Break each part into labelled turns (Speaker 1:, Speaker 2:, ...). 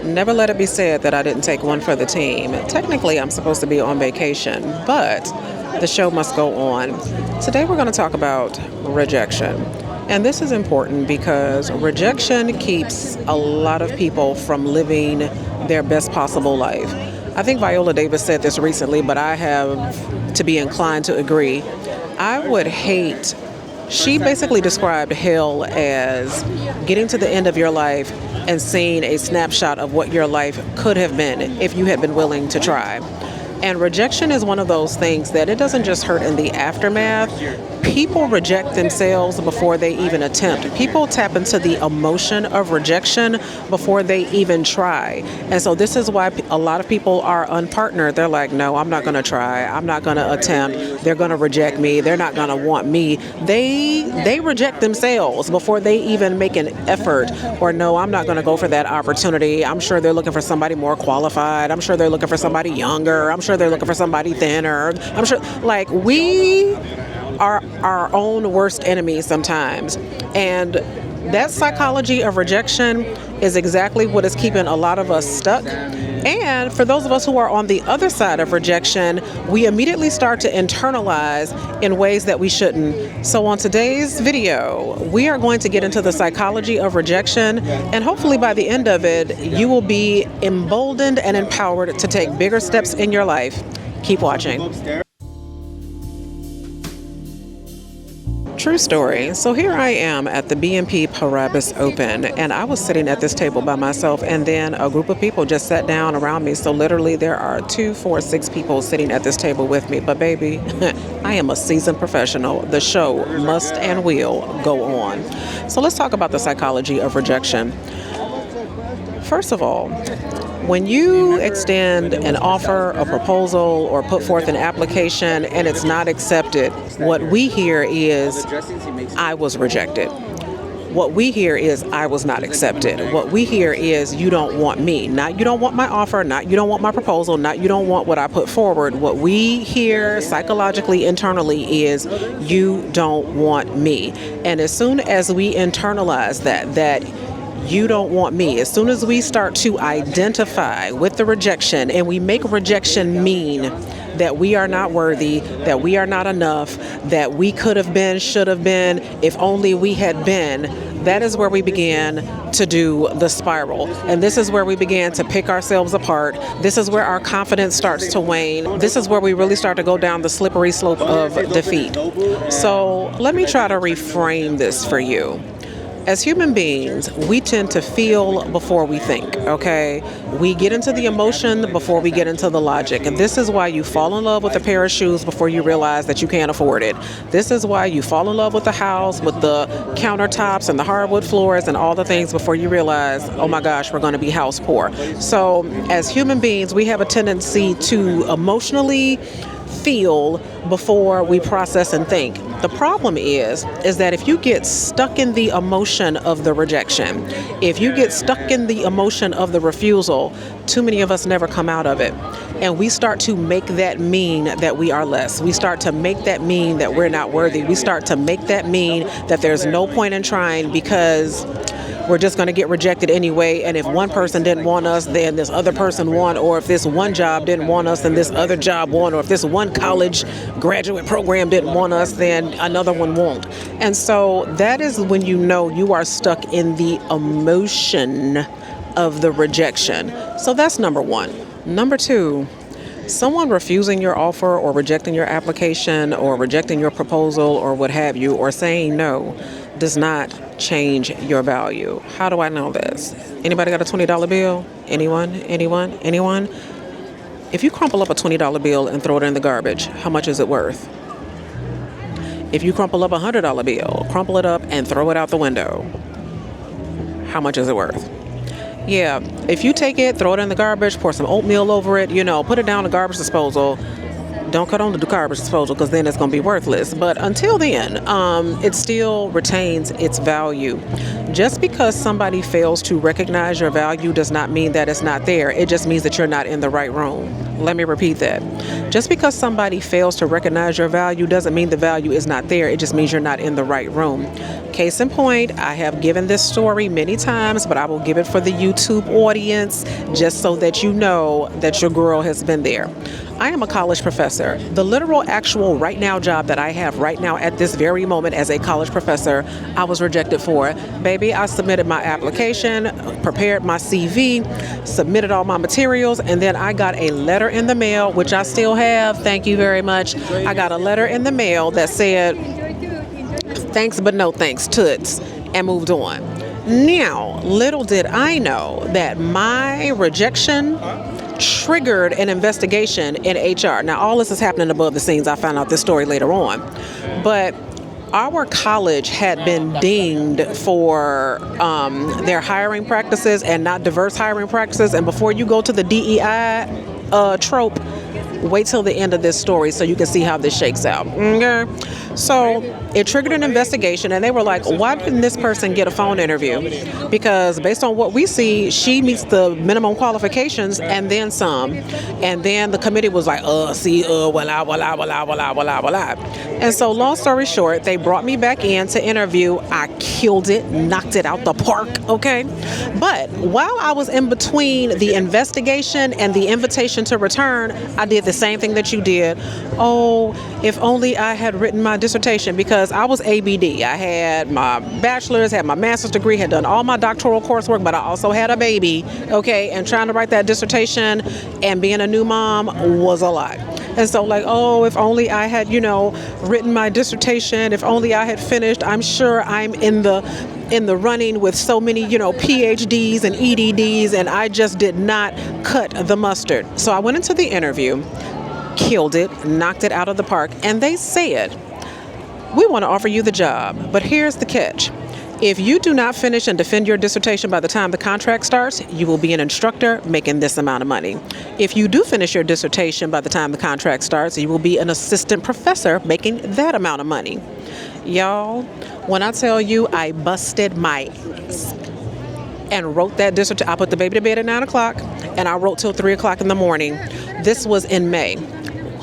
Speaker 1: Never let it be said that I didn't take one for the team. Technically, I'm supposed to be on vacation, but the show must go on. Today, we're going to talk about rejection. And this is important because rejection keeps a lot of people from living their best possible life. I think Viola Davis said this recently, but I have to be inclined to agree. I would hate. She basically described hell as getting to the end of your life and seeing a snapshot of what your life could have been if you had been willing to try. And rejection is one of those things that it doesn't just hurt in the aftermath. People reject themselves before they even attempt. People tap into the emotion of rejection before they even try. And so this is why a lot of people are unpartnered. They're like, no, I'm not going to try. I'm not going to attempt. They're going to reject me. They're not going to want me. They reject themselves before they even make an effort. Or no, I'm not going to go for that opportunity. I'm sure they're looking for somebody more qualified. I'm sure they're looking for somebody younger. I'm sure they're looking for somebody thinner. I'm sure, like, we are our own worst enemies sometimes. And that psychology of rejection is exactly what is keeping a lot of us stuck. And for those of us who are on the other side of rejection, we immediately start to internalize in ways that we shouldn't. So on today's video, we are going to get into the psychology of rejection, and hopefully by the end of it, you will be emboldened and empowered to take bigger steps in your life. Keep watching. True story. So here I am at the BNP Paribas Open, and I was sitting at this table by myself, and then a group of people just sat down around me. So literally there are 2, 4, 6 people sitting at this table with me. But baby, I am a seasoned professional. The show must and will go on. So let's talk about the psychology of rejection. First of all, when you extend an offer, a proposal, or put forth an application and it's not accepted, what we hear is, I was rejected. What we hear is, I was not accepted. What we hear is, you don't want me. Not you don't want my offer, not you don't want my proposal, not you don't want what I put forward. What we hear psychologically, internally is, you don't want me. And as soon as we internalize that you don't want me, as soon as we start to identify with the rejection and we make rejection mean that we are not worthy, that we are not enough, that we could have been, should have been, if only we had been, that is where we begin to do the spiral. And this is where we begin to pick ourselves apart. This is where our confidence starts to wane. This is where we really start to go down the slippery slope of defeat. So let me try to reframe this for you. As human beings, we tend to feel before we think, okay? We get into the emotion before we get into the logic. And this is why you fall in love with a pair of shoes before you realize that you can't afford it. This is why you fall in love with the house, with the countertops and the hardwood floors and all the things before you realize, oh my gosh, we're going to be house poor. So as human beings, we have a tendency to emotionally feel before we process and think. The problem is that if you get stuck in the emotion of the rejection, if you get stuck in the emotion of the refusal, too many of us never come out of it. And we start to make that mean that we are less. We start to make that mean that we're not worthy. We start to make that mean that there's no point in trying because we're just going to get rejected anyway. And if one person didn't want us, then this other person won. Or if this one job didn't want us, then this other job won. Or if this one college graduate program didn't want us, then another one won't. And so that is when you know you are stuck in the emotion of the rejection. So that's number one. Number two, someone refusing your offer or rejecting your application or rejecting your proposal or what have you, or saying no, does not change your value. How do I know this? Anybody got a $20 bill? Anyone? If you crumple up a $20 bill and throw it in the garbage, how much is it worth? If you crumple up a $100 bill, crumple it up and throw it out the window, how much is it worth? Yeah, if you take it, throw it in the garbage, pour some oatmeal over it, put it down in the garbage disposal, Don't cut on the garbage disposal because then it's going to be worthless. But until then, it still retains its value. Just because somebody fails to recognize your value does not mean that it's not there. It just means that you're not in the right room. Let me repeat that. Just because somebody fails to recognize your value doesn't mean the value is not there. It just means you're not in the right room. Case in point, I have given this story many times, but I will give it for the YouTube audience just so that you know that your girl has been there. I am a college professor. The literal, actual, right now job that I have right now at this very moment as a college professor, I was rejected for. Baby, I submitted my application, prepared my CV, submitted all my materials, and then I got a letter in the mail, which I still have. Thank you very much. I got a letter in the mail that said, thanks but no thanks, toots, and moved on. Now, little did I know that my rejection triggered an investigation in HR. Now, all this is happening above the scenes. I found out this story later on. But our college had been dinged for their hiring practices and not diverse hiring practices. And before you go to the DEI trope, wait till the end of this story so you can see how this shakes out. Okay? So it triggered an investigation, and they were like, why didn't this person get a phone interview? Because based on what we see, she meets the minimum qualifications and then some. And then the committee was like, voila. And so long story short, they brought me back in to interview. I killed it, knocked it out the park, okay? But while I was in between the investigation and the invitation to return, I did the same thing that you did. Oh, if only I had written my dissertation, because I was ABD. I had my bachelor's, had my master's degree, had done all my doctoral coursework, but I also had a baby, okay? And trying to write that dissertation and being a new mom was a lot. And so like, oh, if only I had, written my dissertation, if only I had finished, I'm sure I'm in the running with so many, PhDs and EDDs, and I just did not cut the mustard. So I went into the interview, killed it, knocked it out of the park, and they said, we want to offer you the job, but here's the catch. If you do not finish and defend your dissertation by the time the contract starts, you will be an instructor making this amount of money. If you do finish your dissertation by the time the contract starts, you will be an assistant professor making that amount of money. Y'all, when I tell you I busted my ass and wrote that dissertation, I put the baby to bed at 9 o'clock and I wrote till 3 o'clock in the morning. This was in May.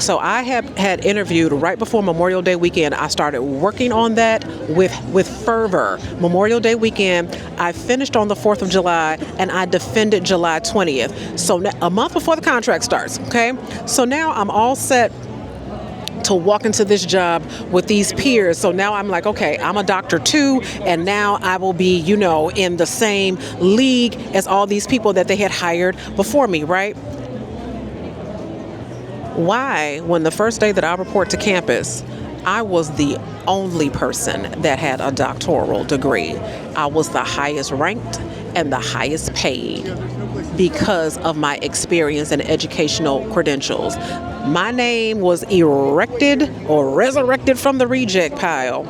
Speaker 1: So I had interviewed right before Memorial Day weekend. I started working on that with fervor. Memorial Day weekend, I finished on the 4th of July, and I defended July 20th. So a month before the contract starts, okay? So now I'm all set to walk into this job with these peers. So now I'm like, okay, I'm a doctor too, and now I will be, in the same league as all these people that they had hired before me, right? Why, when the first day that I report to campus, I was the only person that had a doctoral degree. I was the highest ranked and the highest paid because of my experience and educational credentials. My name was erected or resurrected from the reject pile,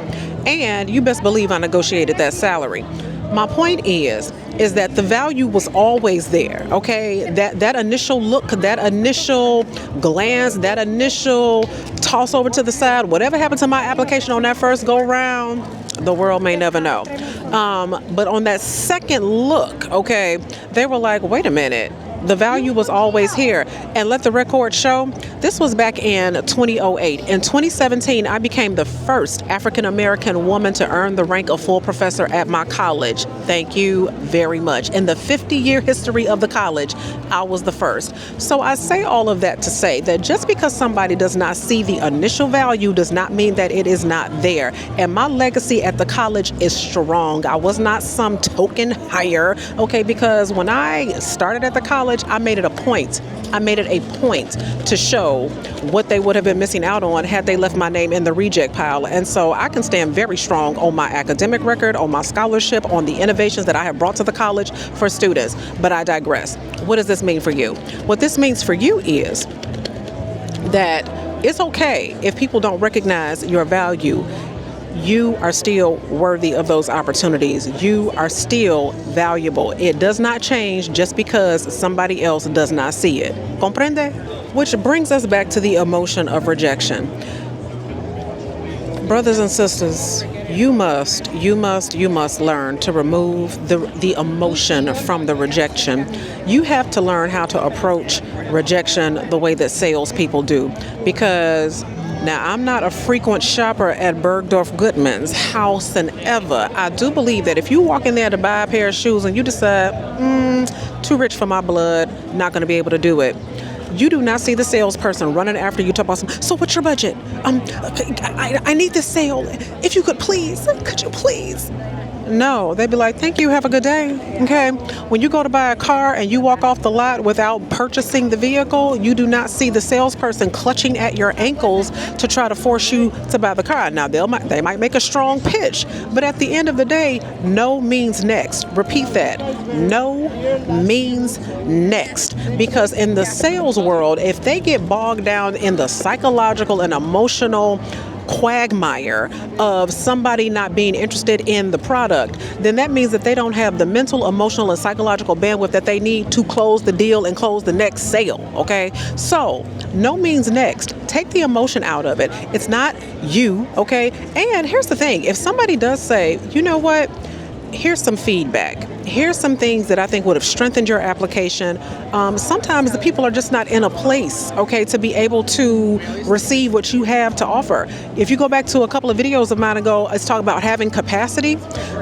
Speaker 1: and you best believe I negotiated that salary. My point is that the value was always there, okay? That initial look, that initial glance, that initial toss over to the side, whatever happened to my application on that first go round, the world may never know. But on that second look, okay, they were like, wait a minute. The value was always here. And let the record show, this was back in 2008. In 2017, I became the first African-American woman to earn the rank of full professor at my college. Thank you very much. In the 50-year history of the college, I was the first. So I say all of that to say that just because somebody does not see the initial value does not mean that it is not there. And my legacy at the college is strong. I was not some token hire, okay, because when I started at the college, I made it a point. To show what they would have been missing out on had they left my name in the reject pile. And so I can stand very strong on my academic record, on my scholarship, on the innovations that I have brought to the college for students. But I digress. What does this mean for you? What this means for you is that it's okay if people don't recognize your value. You are still worthy of those opportunities. You are still valuable. It does not change just because somebody else does not see it. Comprende? Which brings us back to the emotion of rejection. Brothers and sisters, you must learn to remove the emotion from the rejection. You have to learn how to approach rejection the way that salespeople do. Because now, I'm not a frequent shopper at Bergdorf Goodman's house and ever. I do believe that if you walk in there to buy a pair of shoes and you decide, too rich for my blood, not going to be able to do it, you do not see the salesperson running after you talk about so what's your budget? I need this sale. If you could you please? No, they'd be like, thank you, have a good day. Okay. When you go to buy a car and you walk off the lot without purchasing the vehicle, you do not see the salesperson clutching at your ankles to try to force you to buy the car. Now, they might make a strong pitch, but at the end of the day, no means next. Repeat that. No means next. Because in the sales world, if they get bogged down in the psychological and emotional quagmire of somebody not being interested in the product, then that means that they don't have the mental, emotional, and psychological bandwidth that they need to close the deal and close the next sale, okay? So, no means next. Take the emotion out of it. It's not you, okay? And here's the thing. If somebody does say, you know what, here's some feedback. Here's some things that I think would have strengthened your application. Sometimes the people are just not in a place, okay, to be able to receive what you have to offer. If you go back to a couple of videos of mine ago, let's talk about having capacity.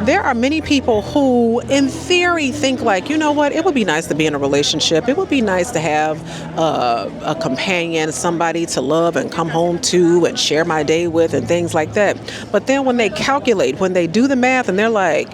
Speaker 1: There are many people who, in theory, think like, you know what, it would be nice to be in a relationship. It would be nice to have a companion, somebody to love and come home to and share my day with and things like that. But then when they calculate, when they do the math and they're like,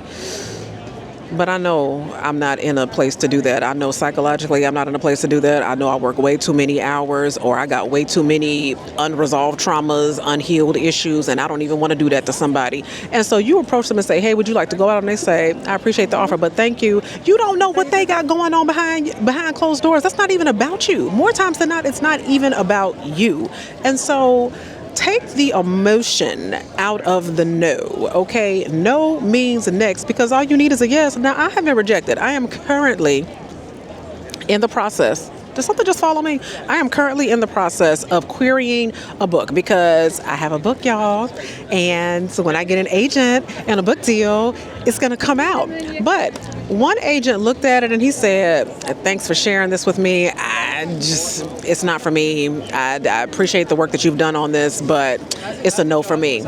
Speaker 1: but I know I'm not in a place to do that. I know psychologically I'm not in a place to do that. I know I work way too many hours, or I got way too many unresolved traumas, unhealed issues, and I don't even want to do that to somebody. And so you approach them and say, hey, would you like to go out? And they say, I appreciate the offer, but thank you. You don't know what they got going on behind closed doors. That's not even about you. More times than not, it's not even about you. And so take the emotion out of the no, okay? No means next, because all you need is a yes. Now, I have been rejected. I am currently in the process. Does something just follow me? I am currently in the process of querying a book, because I have a book, y'all. And so when I get an agent and a book deal, it's going to come out. But one agent looked at it and he said, thanks for sharing this with me. It's not for me. I appreciate the work that you've done on this, but it's a no for me.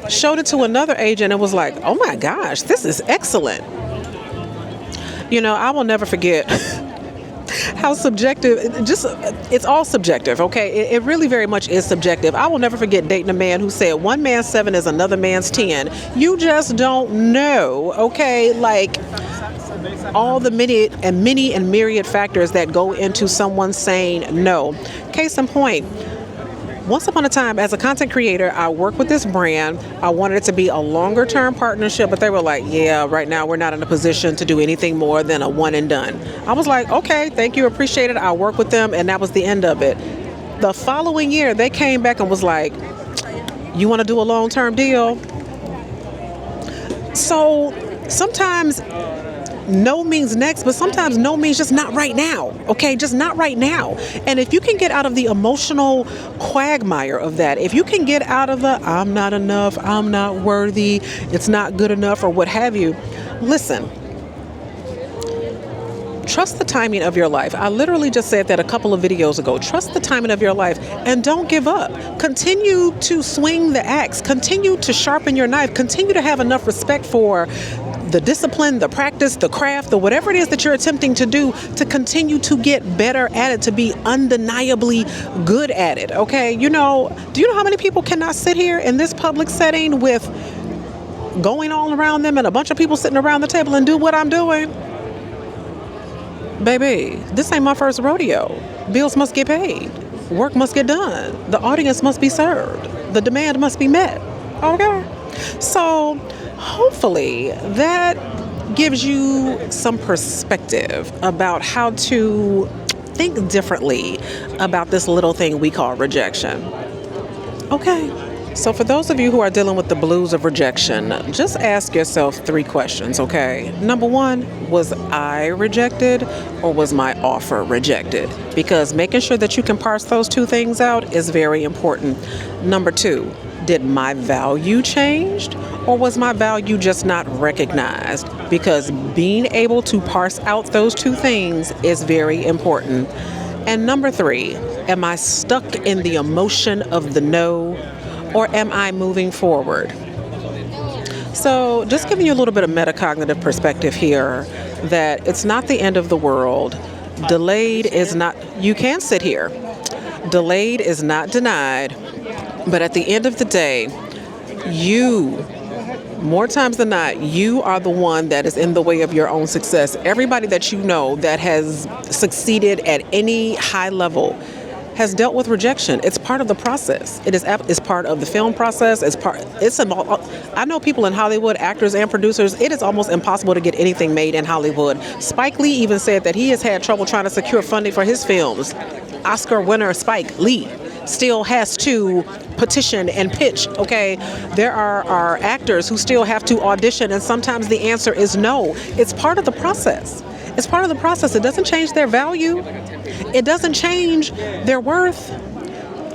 Speaker 1: Showed it to another agent and was like, oh my gosh, this is excellent. You know, I will never forget how subjective, it's all subjective, okay? It really very much is subjective. I will never forget dating a man who said one man's 7 is another man's 10. You just don't know, okay? Like, all the many and myriad factors that go into someone saying no. Case in point, once upon a time, as a content creator, I worked with this brand. I wanted it to be a longer term partnership, but they were like, yeah, right now we're not in a position to do anything more than a one and done. I was like, okay, thank you, appreciate it. I'll work with them, and that was the end of it. The following year, they came back and was like, you want to do a long-term deal? So sometimes no means next, but sometimes no means just not right now, okay? Just not right now. And if you can get out of the emotional quagmire of that, if you can get out of the I'm not enough, I'm not worthy, it's not good enough, or what have you, listen. Trust the timing of your life. I literally just said that a couple of videos ago. Trust the timing of your life and don't give up. Continue to swing the axe. Continue to sharpen your knife. Continue to have enough respect for the discipline, the practice, the craft, the whatever it is that you're attempting to do, to continue to get better at it, to be undeniably good at it, okay? You know, do you know how many people cannot sit here in this public setting with going all around them and a bunch of people sitting around the table and do what I'm doing? Baby, this ain't my first rodeo. Bills must get paid. Work must get done. The audience must be served. The demand must be met, okay? So hopefully that gives you some perspective about how to think differently about this little thing we call rejection. Okay. So, for those of you who are dealing with the blues of rejection, just ask yourself 3 questions, okay? Number one, was I rejected or was my offer rejected? Because making sure that you can parse those two things out is very important. Number two, did my value changed or was my value just not recognized? Because being able to parse out those two things is very important. And number three, am I stuck in the emotion of the no, or am I moving forward? So, just giving you a little bit of metacognitive perspective here, that it's not the end of the world. Delayed is not, you can sit here. Delayed is not denied. But at the end of the day, you, more times than not, you are the one that is in the way of your own success. Everybody that you know that has succeeded at any high level has dealt with rejection. It's part of the process. It's part of the film process. I know people in Hollywood, actors and producers, it is almost impossible to get anything made in Hollywood. Spike Lee even said that he has had trouble trying to secure funding for his films. Oscar winner Spike Lee still has to petition and pitch, okay? There are actors who still have to audition, and sometimes the answer is no. It's part of the process. It's part of the process. It doesn't change their value. It doesn't change their worth.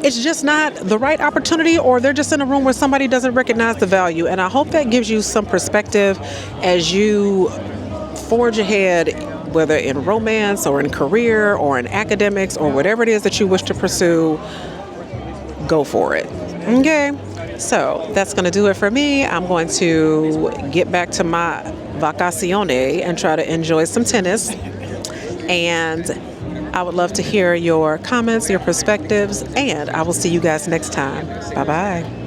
Speaker 1: It's just not the right opportunity, or they're just in a room where somebody doesn't recognize the value. And I hope that gives you some perspective as you forge ahead, whether in romance or in career or in academics or whatever it is that you wish to pursue. Go for it. Okay, so that's going to do it for me. I'm going to get back to my vacazione and try to enjoy some tennis. And I would love to hear your comments, your perspectives, and I will see you guys next time. Bye-bye.